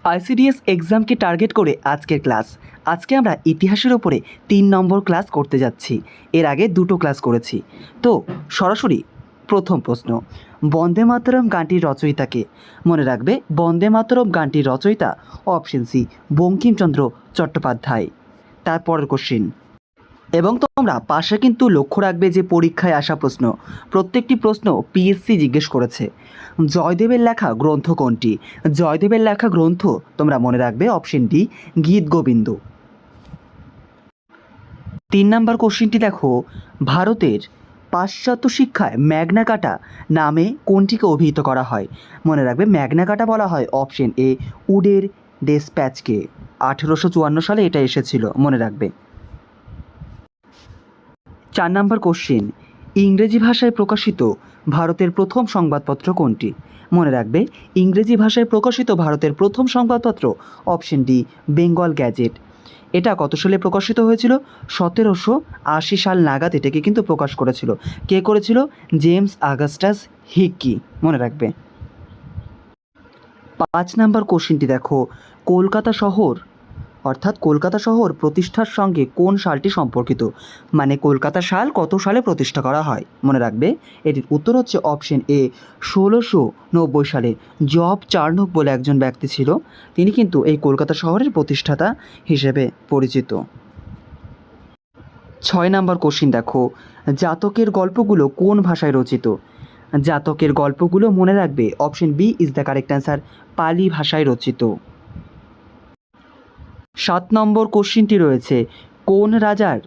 ICDS এক্সামকে target করে আজকের class. আজকে আমরা ইতিহাসের ওপরে 3 নম্বর ক্লাস করতে যাচ্ছি। এর আগে 2টো ক্লাস করেছি। তো সরাসরি প্রথম প্রশ্ন, বন্দে মাতরম গানটির রচয়িতাকে? মনে রাখবে, বন্দে মাতরম গানটির রচয়িতা অপশন সি বঙ্কিমচন্দ্র চট্টোপাধ্যায়। তারপরের কোশ্চিন, এবং তোমরা পাশে কিন্তু লক্ষ্য রাখবে যে পরীক্ষায় আসা প্রশ্ন, প্রত্যেকটি প্রশ্ন পিএসসি জিজ্ঞেস করেছে। জয়দেবের লেখা গ্রন্থ কোনটি? জয়দেবের লেখা গ্রন্থ তোমরা মনে রাখবে অপশন ডি গীত গোবিন্দ। 3 নম্বর কোশ্চিনটি দেখো, ভারতের পাশ্চাত্য শিক্ষায় ম্যাগনা কাটা নামে কোনটিকে অভিহিত করা হয়? মনে রাখবে, ম্যাগনা কাটা বলা হয় অপশন এ উডের ডেসপ্যাচকে। 1854 সালে এটা এসেছিল, মনে রাখবে। 4 নম্বর কোশ্চিন, ইংরেজি ভাষায় প্রকাশিত ভারতের প্রথম সংবাদপত্র কোনটি? মনে রাখবে, ইংরেজি ভাষায় প্রকাশিত ভারতের প্রথম সংবাদপত্র অপশন ডি বেঙ্গল গ্যাজেট। এটা কত সালে প্রকাশিত হয়েছিল? 1780 সাল নাগাদ এটাকে কিন্তু প্রকাশ করেছিল। কে করেছিল? জেমস আগাস্টাস হিকি, মনে রাখবে। 5 নম্বর কোশ্চিনটি দেখো, কলকাতা শহর অর্থাৎ কলকাতা শহর প্রতিষ্ঠার সঙ্গে কোন সালটি সম্পর্কিত? মানে কলকাতা সাল কত সালে প্রতিষ্ঠা করা হয়? মনে রাখবে, এটির উত্তর হচ্ছে অপশন এ 1690 সালে। জব চার্নক বলে একজন ব্যক্তি ছিল, তিনি কিন্তু এই কলকাতা শহরের প্রতিষ্ঠাতা হিসেবে পরিচিত। 6 নম্বর কোশ্চিন দেখো, জাতকের গল্পগুলো কোন ভাষায় রচিত? জাতকের গল্পগুলো মনে রাখবে option B is the correct answer, Pali ভাষায় রচিত। 7 নম্বর কোশ্চিনটি রয়েছে, কোন রাজার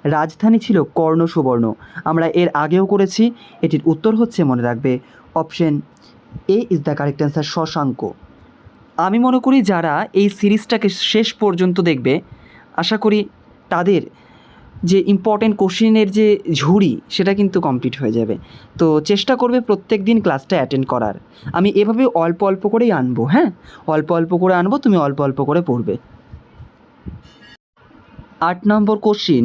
রাজধানী ছিল কর্ণ সুবর্ণ? আমরা এর আগেও করেছি, এটির উত্তর হচ্ছে মনে রাখবে option A is the correct answer, Shashanka. আমি মনে করি যারা এই সিরিজটাকে শেষ পর্যন্ত দেখবে, আশা করি তাদের যে ইম্পর্টেন্ট কোশ্চিনের যে ঝুড়ি সেটা কিন্তু কমপ্লিট হয়ে যাবে। তো চেষ্টা করবে প্রত্যেক দিন ক্লাসটা অ্যাটেন্ড করার। আমি এভাবে অল্প অল্প করেই আনবো, হ্যাঁ, অল্প অল্প করে আনবো, তুমি অল্প অল্প করে পড়বে। 8 নম্বর কোশ্চিন,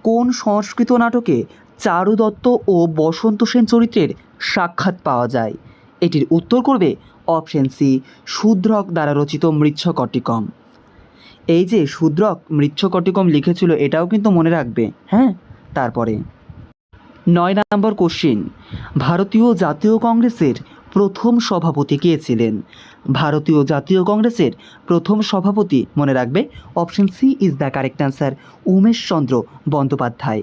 কোন সংস্কৃত নাটকে চারু দত্ত ও বসন্ত সেন চরিত্রের সাক্ষাৎ পাওয়া যায়? এটির উত্তর করবে অপশন সি শূদ্রক দ্বারা রচিত মৃচ্ছকটিকম। এই যে শূদ্রক মৃচ্ছকটিকম লিখেছিল, এটাও কিন্তু মনে রাখবে, হ্যাঁ। তারপরে 9 নম্বর কোশ্চিন, ভারতীয় জাতীয় কংগ্রেসের প্রথম সভাপতি কে ছিলেন? ভারতীয় জাতীয় কংগ্রেসের প্রথম সভাপতি মনে রাখবে option C is the correct answer, Umeshchandra Bandyopadhyay.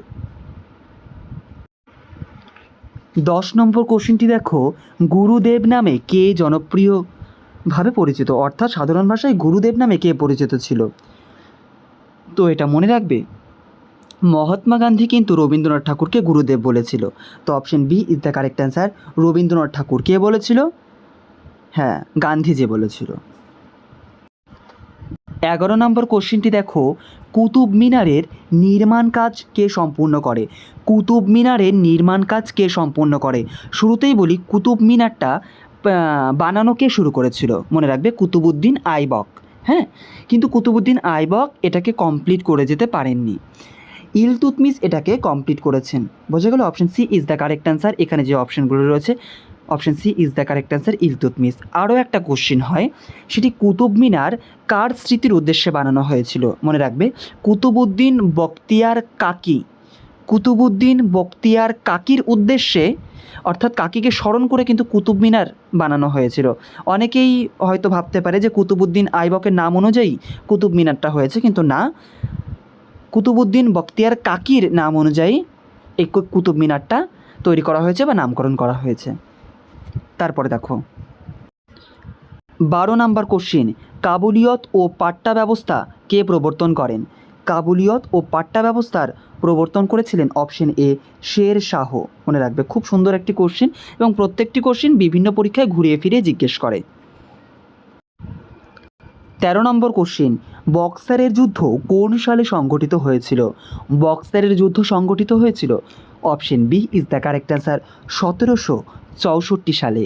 10 নম্বর কোশ্চিনটি দেখো, গুরুদেব নামে কে জনপ্রিয়ভাবে পরিচিত? অর্থাৎ সাধারণ ভাষায় গুরুদেব নামে কে পরিচিত ছিল? তো এটা মনে রাখবে, মহাত্মা গান্ধী কিন্তু রবীন্দ্রনাথ ঠাকুরকে গুরুদেব বলেছিল। তো option B is the correct answer, Rabindranath Tagore কে বলেছিল? হ্যাঁ, গান্ধীজি বলেছিল। 11 নম্বর কোশ্চিনটি দেখো, কুতুব মিনারের নির্মাণ কাজ কে সম্পূর্ণ করে? কুতুব মিনারের নির্মাণ কাজ কে সম্পূর্ণ করে? শুরুতেই বলি, কুতুব মিনারটা বানানো কে শুরু করেছিল? মনে রাখবে কুতুবউদ্দিন আইবক, হ্যাঁ। কিন্তু কুতুবউদ্দিন আইবক এটাকে কমপ্লিট করে যেতে পারেননি, ইলতুৎমিশ এটাকে কমপ্লিট করেছেন। বোঝা গেল? Option C is the correct answer. এখানে যে অপশনগুলো রয়েছে, option C is the correct answer, Iltutmish. আরও একটা কোশ্চিন হয়, সেটি কুতুব মিনার কার স্মৃতির উদ্দেশ্যে বানানো হয়েছিল? মনে রাখবে কুতুবউদ্দিন বখতিয়ার কাকি। কুতুবউদ্দিন বখতিয়ার কাকির উদ্দেশ্যে, অর্থাৎ কাকিকে স্মরণ করে কিন্তু কুতুব মিনার বানানো হয়েছিল। অনেকেই হয়তো ভাবতে পারে যে কুতুবউদ্দিন আইবকের নাম অনুযায়ী কুতুব মিনারটা হয়েছে, কিন্তু না, কুতুবউদ্দিন বখতিয়ার কাকির নাম অনুযায়ী এই কুতুব মিনারটা তৈরি করা হয়েছে বা নামকরণ করা হয়েছে। তারপরে দেখো 12 নম্বর কোশ্চিন, কাবুলিয়ত ও পাট্টা ব্যবস্থা কে প্রবর্তন করেন? কাবুলিয়ত ও পাট্টা ব্যবস্থার প্রবর্তন করেছিলেন অপশন এ শের শাহ। মনে রাখবে, খুব সুন্দর একটি কোশ্চিন, এবং প্রত্যেকটি কোশ্চিন বিভিন্ন পরীক্ষায় ঘুরিয়ে ফিরিয়ে জিজ্ঞেস করে। 13 নম্বর কোশ্চিন, বক্সারের যুদ্ধ কোন সালে সংগঠিত হয়েছিল? বক্সারের যুদ্ধ সংগঠিত হয়েছিল option B is the correct answer, 1764 সালে।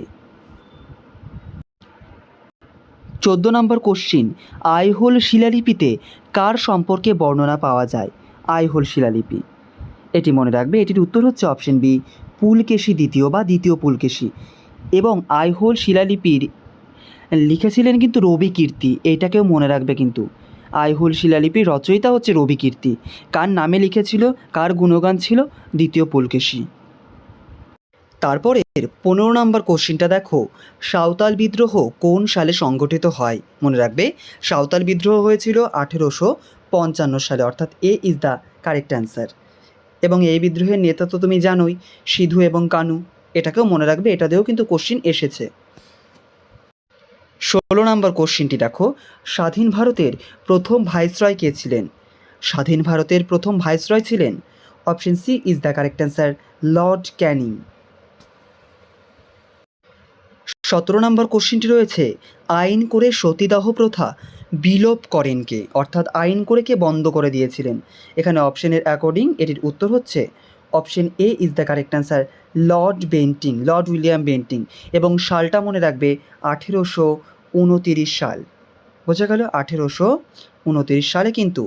14 নম্বর কোশ্চিন, আইহোল শিলালিপিতে কার সম্পর্কে বর্ণনা পাওয়া যায়? আইহোল শিলালিপি, এটি মনে রাখবে, এটির উত্তর হচ্ছে অপশন বি পুলকেশী দ্বিতীয় বা দ্বিতীয় পুলকেশী। এবং আইহোল শিলালিপির লিখেছিলেন কিন্তু রবি কীর্তি, এইটাকেও মনে রাখবে কিন্তু। আইহুল শিলালিপির রচয়িতা হচ্ছে রবি কীর্তি। কার নামে লিখেছিল, কার গুণগান ছিল? দ্বিতীয় পুলকেশী। তারপরে 15 নম্বর কোশ্চিনটা দেখো, সাঁওতাল বিদ্রোহ কোন সালে সংগঠিত হয়? মনে রাখবে সাঁওতাল বিদ্রোহ হয়েছিল 1855 সালে, অর্থাৎ এ ইজ দ্য কারেক্ট অ্যান্সার। এবং এই বিদ্রোহের নেতা তো তুমি জানোই, সিধু এবং কানু। এটাকেও মনে রাখবে, এটা দিয়েও কিন্তু কোশ্চিন এসেছে। 16 নম্বর কোশ্চিনটি দেখো, স্বাধীন ভারতের প্রথম ভাইসরয় কে ছিলেন? স্বাধীন ভারতের প্রথম ভাইসরয় ছিলেন, option C is the correct answer, Lord Canning. 17 নম্বর কোশ্চিনটি রয়েছে, আইন করে সতীদাহ প্রথা বিলোপ করেন কে? অর্থাৎ আইন করে কে বন্ধ করে দিয়েছিলেন? এখানে অপশনের অ্যাকর্ডিং এটির উত্তর হচ্ছে option A is the correct answer, Lord Bentinck, Lord William Bentinck. এবং সালটা মনে রাখবে 1829 সাল। বোঝা গেল? 1829 সালে কিন্তু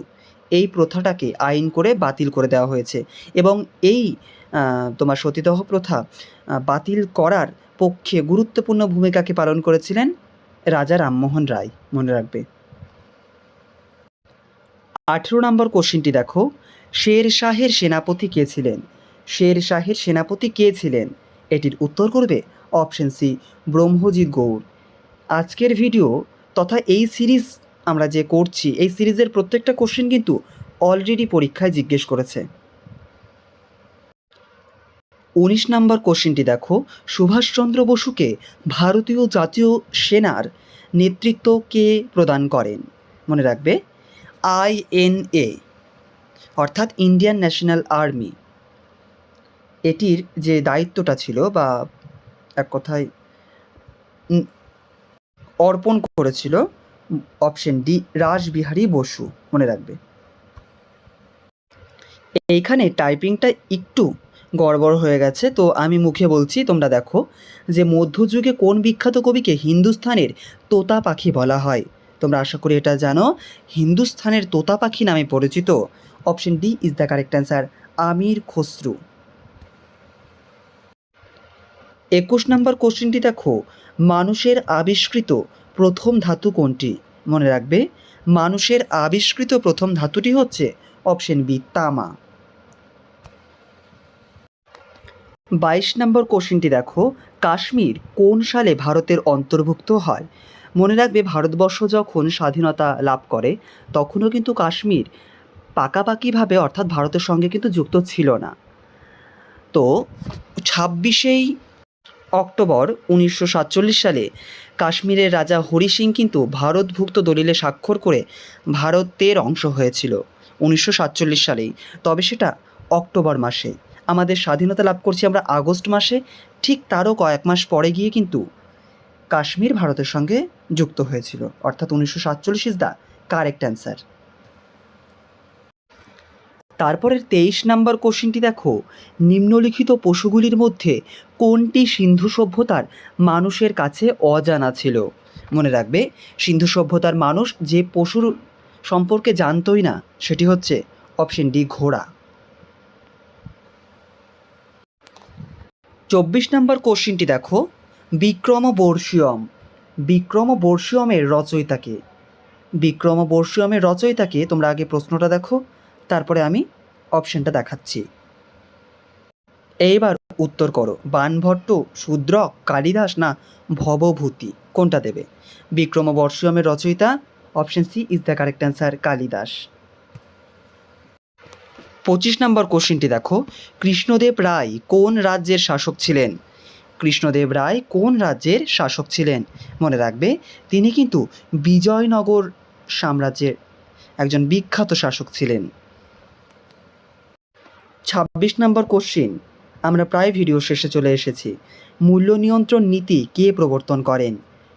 এই প্রথাটাকে আইন করে বাতিল করে দেওয়া হয়েছে। এবং এই তোমার সতীদাহ প্রথা বাতিল করার পক্ষে গুরুত্বপূর্ণ ভূমিকাকে পালন করেছিলেন রাজা রামমোহন রায়, মনে রাখবে। 18 নম্বর কোশ্চিনটি দেখো, শের শাহের সেনাপতি কে ছিলেন? শের শাহের সেনাপতি কে ছিলেন? এটির উত্তর করবে অপশন সি, ব্রহ্মজিৎ গৌড়। আজকের ভিডিও তথা এই সিরিজ আমরা যে করছি, এই সিরিজের প্রত্যেকটা কোশ্চেন কিন্তু অলরেডি পরীক্ষায় জিজ্ঞেস করেছে। 19 নম্বর কোশ্চেনটি দেখো, সুভাষচন্দ্র বসুকে ভারতীয় জাতীয় সেনার নেতৃত্ব কে প্রদান করেন? মনে রাখবে INA, অর্থাৎ ইন্ডিয়ান ন্যাশনাল আর্মি। এটির যে দায়িত্বটা ছিল বা এক কথায় অর্পণ করেছিল অপশন ডি, রাসবিহারী বসু, মনে রাখবে। এইখানে টাইপিংটা একটু গড়বড় হয়ে গেছে, তো আমি মুখে বলছি, তোমরা দেখো যে মধ্যযুগে কোন বিখ্যাত কবিকে হিন্দুস্থানের তোতা পাখি বলা হয়? তোমরা আশা করি এটা জানো, হিন্দুস্থানের তোতা পাখি নামে পরিচিত option D is the correct answer, Amir Khusrau. 21 নম্বর কোশ্চেনটি দেখো, মানুষের আবিষ্কৃত প্রথম ধাতু কোনটি? মনে রাখবে মানুষের আবিষ্কৃত প্রথম ধাতুটি হচ্ছে অপশন বি, তামা। 22 নম্বর কোশ্চেনটি দেখো, কাশ্মীর কোন সালে ভারতের অন্তর্ভুক্ত হয়? মনে রাখবে ভারতবর্ষ যখন স্বাধীনতা লাভ করে তখনও কিন্তু কাশ্মীর পাকাপাকিভাবে অর্থাৎ ভারতের সঙ্গে কিন্তু যুক্ত ছিল না। তো 26 অক্টোবর 1947 সালে কাশ্মীরের রাজা হরি সিং কিন্তু ভারতভুক্ত দলিলে স্বাক্ষর করে ভারতের অংশ হয়েছিল 1947 সালেই। তবে সেটা অক্টোবর মাসে। আমাদের স্বাধীনতা লাভ করছি আমরা আগস্ট মাসে, ঠিক তারও কয়েক মাস পরে গিয়ে কিন্তু কাশ্মীর ভারতের সঙ্গে যুক্ত হয়েছিল, অর্থাৎ 1947 ইজ দ্য কারেক্ট অ্যান্সার। তারপরের 23 নম্বর কোশ্চেনটি দেখো, নিম্নলিখিত পশুগুলির মধ্যে কোনটি সিন্ধু সভ্যতার মানুষের কাছে অজানা ছিল? মনে রাখবে সিন্ধু সভ্যতার মানুষ যে পশুর সম্পর্কে জানতই না সেটি হচ্ছে অপশন ডি, ঘোড়া। 24 নম্বর কোশ্চেনটি দেখো, বিক্রমবর্ষীয়ম, বিক্রমবর্ষীয়মের রচয়িতাকে? বিক্রমবর্ষীয়মের রচয়িতাকে তোমরা আগে প্রশ্নটা দেখো, তারপরে আমি অপশনটা দেখাচ্ছি। এইবার উত্তর করো, বাণভট্ট, শূদ্রক, কালিদাস না ভবভূতি, কোনটা দেবে? বিক্রমবর্ষীয়মের রচয়িতা option C is the correct answer, Kalidas. 25 নম্বর কোশ্চেনটি দেখো, কৃষ্ণদেব রায় কোন রাজ্যের শাসক ছিলেন? কৃষ্ণদেব রায় কোন রাজ্যের শাসক ছিলেন? মনে রাখবে তিনি কিন্তু বিজয়নগর সাম্রাজ্যের একজন বিখ্যাত শাসক ছিলেন। 26 নম্বর কোশ্চিন, আমরা প্রায় ভিডিও শেষে চলে এসেছি। মূল্য নিয়ন্ত্রণ নীতি কে প্রবর্তন করেন?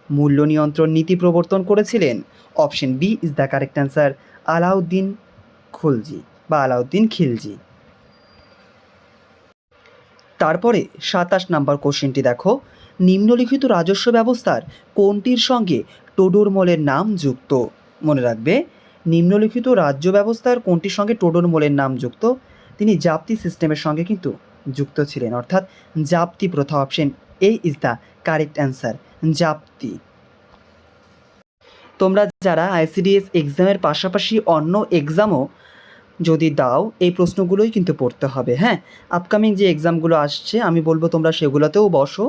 মূল্য নিয়ন্ত্রণ নীতি প্রবর্তন করেছিলেন option B is the correct answer, Alauddin Khulji বা আলাউদ্দিন খিলজি। তারপরে 27 নম্বর কোশ্চেনটি দেখো, নিম্নলিখিত রাজস্ব ব্যবস্থার কোনটির সঙ্গে টোডরমলের নাম যুক্ত? মনে রাখবে নিম্নলিখিত রাজ্য ব্যবস্থার কোনটির সঙ্গে টোডরমলের নাম যুক্ত? তিনি জাপ্তি সিস্টেমের সঙ্গে কিন্তু যুক্ত ছিলেন, অর্থাৎ জাপ্তি প্রথা। Option A is the correct answer, জাপ্তি। তোমরা যারা আইসিডিএস এক্সামের পাশাপাশি অন্য এক্সামও যদি দাও, এই প্রশ্নগুলোই কিন্তু পড়তে হবে। হ্যাঁ, আপকামিং যে এক্সামগুলো আসছে আমি বলবো তোমরা সেগুলোতেও বসো,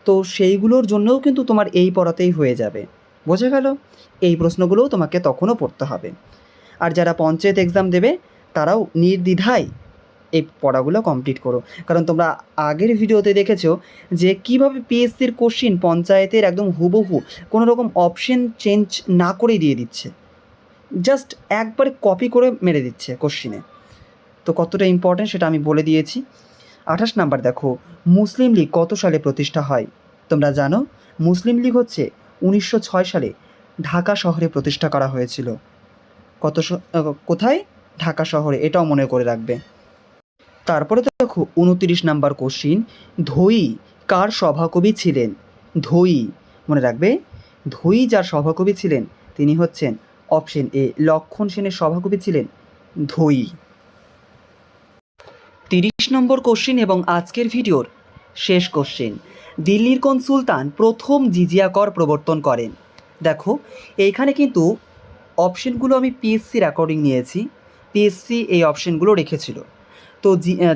তো সেইগুলোর জন্যও কিন্তু তোমার এই পড়াতেই হয়ে যাবে। বোঝা গেল? এই প্রশ্নগুলোও তোমাকে তখনও পড়তে হবে। আর যারা পঞ্চায়েত এক্সাম দেবে তারাও নির্দ্বিধায় এই পড়াগুলো কমপ্লিট করো, কারণ তোমরা আগের ভিডিওতে দেখেছো যে কীভাবে পিএসসির কোশ্চিন পঞ্চায়েতের একদম হুবহু কোনো রকম অপশন চেঞ্জ না করেই দিয়ে দিচ্ছে, জাস্ট একবারে কপি করে মেরে দিচ্ছে কোশ্চিনে। তো কতটা ইম্পর্ট্যান্ট সেটা আমি বলে দিয়েছি। 28 নাম্বার দেখো, মুসলিম লীগ কত সালে প্রতিষ্ঠা হয়? তোমরা জানো মুসলিম লীগ হচ্ছে 1906 সালে ঢাকা শহরে প্রতিষ্ঠা করা হয়েছিল। কোথায়? ঢাকা শহরে, এটাও মনে করে রাখবে। তারপরে দেখো 29 নাম্বার কোশ্চিন, ধোই কার সভাকবি ছিলেন? ধোই, মনে রাখবে, ধোই যার সভাকবি ছিলেন তিনি হচ্ছেন অপশন এ লক্ষণ সেনের সভাকবি ছিলেন ধোই। 30 নম্বর কোশ্চিন এবং আজকের ভিডিওর শেষ কোশ্চিন, দিল্লির কোন সুলতান প্রথম জিজিয়া কর প্রবর্তন করেন? দেখো এইখানে কিন্তু অপশনগুলো আমি পিএসসির অ্যাকর্ডিং নিয়েছি, পিএসসি এই অপশনগুলো রেখেছিল। তো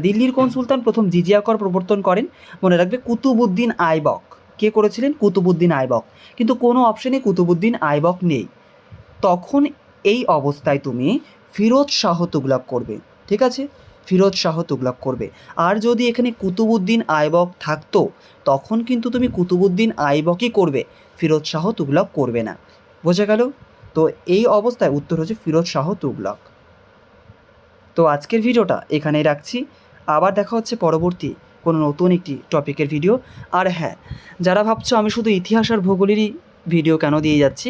দিল্লির কোন সুলতান প্রথম জিজিয়া কর প্রবর্তন করেন? মনে রাখবে কুতুবউদ্দিন আইবক। কে করেছিলেন? কুতুবউদ্দিন আইবক। কিন্তু কোনো অপশনে কুতুবউদ্দিন আইবক নেই, তখন এই অবস্থায় তুমি ফিরোজ শাহ তুগলক করবে। ঠিক আছে, ফিরোজ শাহ তুগলক করবে। আর যদি এখানে কুতুবউদ্দিন আইবক থাকতো তখন কিন্তু তুমি কুতুবউদ্দিন আইবকই করবে, ফিরোজ শাহ তুগলক করবে না। বোঝা গেল? তো এই অবস্থায় উত্তর হচ্ছে ফিরোজ শাহ তুগলক। তো আজকের ভিডিওটা এখানেই রাখছি, আবার দেখা হচ্ছে পরবর্তী কোনো নতুন একটি টপিকের ভিডিও। আর হ্যাঁ, যারা ভাবছো আমি শুধু ইতিহাস আর ভূগোলেরই ভিডিও কেন দিয়ে যাচ্ছি,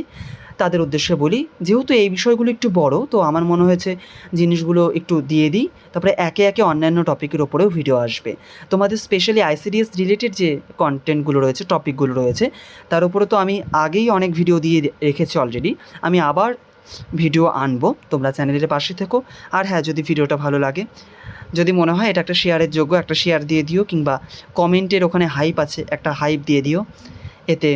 তাদের উদ্দেশ্যে বলি যেহেতু এই বিষয়গুলো একটু বড়, তো আমার মনে হয়েছে জিনিসগুলো একটু দিয়ে দিই, তারপরে একে একে অন্যান্য টপিকের ওপরেও ভিডিও আসবে। তোমাদের স্পেশালি আইসিডিএস রিলেটেড যে কন্টেন্টগুলো রয়েছে, টপিকগুলো রয়েছে, তার উপরে তো আমি আগেই অনেক ভিডিও দিয়ে রেখেছি অলরেডি, আমি আবার ভিডিও আনবো, তোমরা চ্যানেলের পাশে থেকো। আর হ্যাঁ, যদি ভিডিওটা ভালো লাগে, যদি মনে হয় এটা একটা শেয়ারের যোগ্য, একটা শেয়ার দিয়ে দিও, কিংবা কমেন্টের ওখানে হাইপ আছে, একটা হাইপ দিয়ে দিও, এতে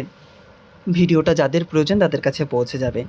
ভিডিওটা যাদের প্রয়োজন তাদের কাছে পৌঁছে যাবে।